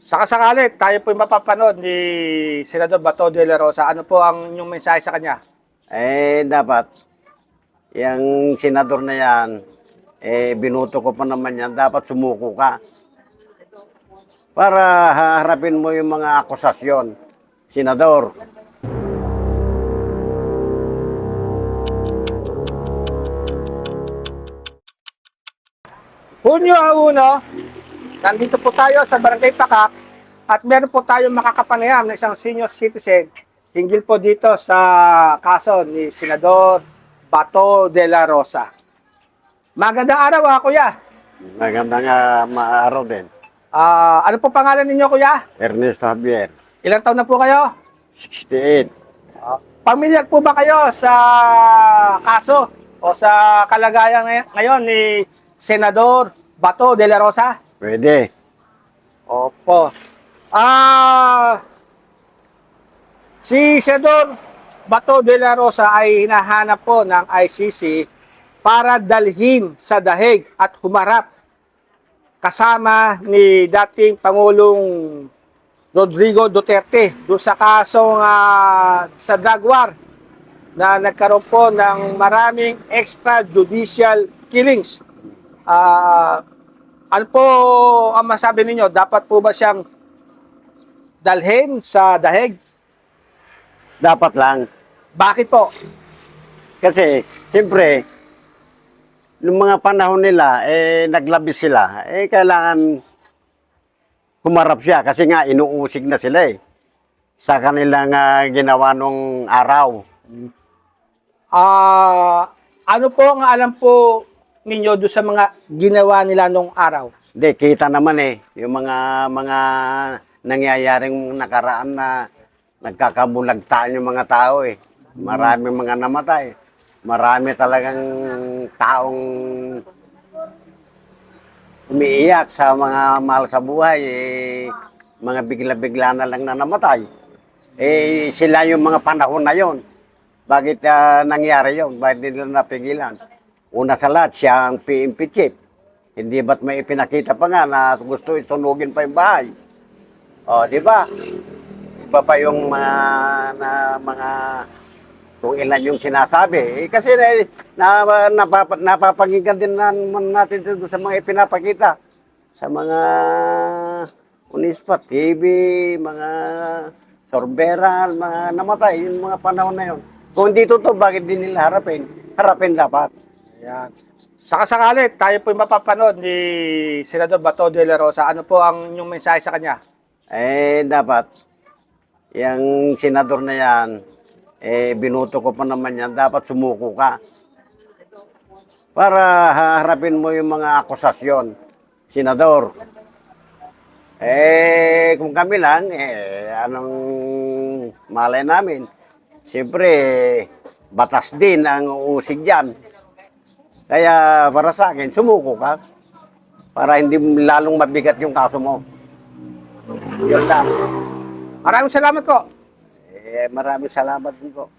Sakasakali, tayo po mapapanood ni Senador Bato de la Rosa. Ano po ang inyong mensahe sa kanya? Dapat, yung senador na yan, binuto ko pa naman yan, dapat sumuko ka. Para harapin mo yung mga akusasyon. Senador, Hunyo 1, nandito po tayo sa Barangay Pakak at meron po tayong makakapanayam na isang senior citizen hinggil po dito sa kaso ni Senador Bato de la Rosa. Magandang araw kuya. magandang araw din. Ano po pangalan ninyo kuya? Ernesto Javier, Ilang taon na po kayo? 68. Pamilyar po ba kayo sa kaso o sa kalagayan ngayon ni Senador Bato de la Rosa? Pwede. Opo. Si Senador Bato de la Rosa ay hinahanap po ng ICC para dalhin sa dahig at humarap kasama ni dating Pangulong Rodrigo Duterte doon sa kasong sa drug war na nagkaroon po ng maraming extrajudicial killings. Ano po ang masabi ninyo? Dapat po ba siyang dalhin sa dahig? Dapat lang. Bakit po? Kasi, siyempre, noong mga panahon nila, naglabis sila, kailangan humarap siya kasi nga inuusig na sila sa kanilang ginawa nung araw. Ano po ang alam po ninyo doon sa mga ginawa nila nung araw? Hindi, kita naman yung mga nangyayaring nakaraan na nagkakabulagtaan yung mga tao Maraming mga namatay. Marami talagang taong umiiyak sa mga mahal sa buhay, mga bigla-bigla na lang na namatay. Sila yung mga panahon na yon. Bakit nangyari yon? Bakit nila napigilan? Una sa lahat, siya ang PNP chief. Hindi ba't may ipinakita pa nga na gusto isunugin pa yung bahay? O, di ba? Iba pa yung mga kung ilan yung sinasabi. Kasi napapakinggan din naman natin sa mga ipinapakita. Sa mga Unispa TV, mga Sorberan, mga namatay, yung mga panahon na yun. Kung hindi totoo, bakit din nila harapin? Harapin dapat. Ayan. Sakasakali, tayo po mapapanood ni Senador Bato de la Rosa. Ano po ang inyong mensahe sa kanya? Dapat, yung senador na yan, binuto ko pa naman yan, dapat sumuko ka. Para harapin mo yung mga akusasyon. Senador, kung kami lang, anong malay namin? Siyempre, batas din ang uusig dyan. Kaya para sa akin, sumuko ka. Para hindi lalong mabigat yung kaso mo. Yun lang. Maraming salamat po. Maraming salamat din po.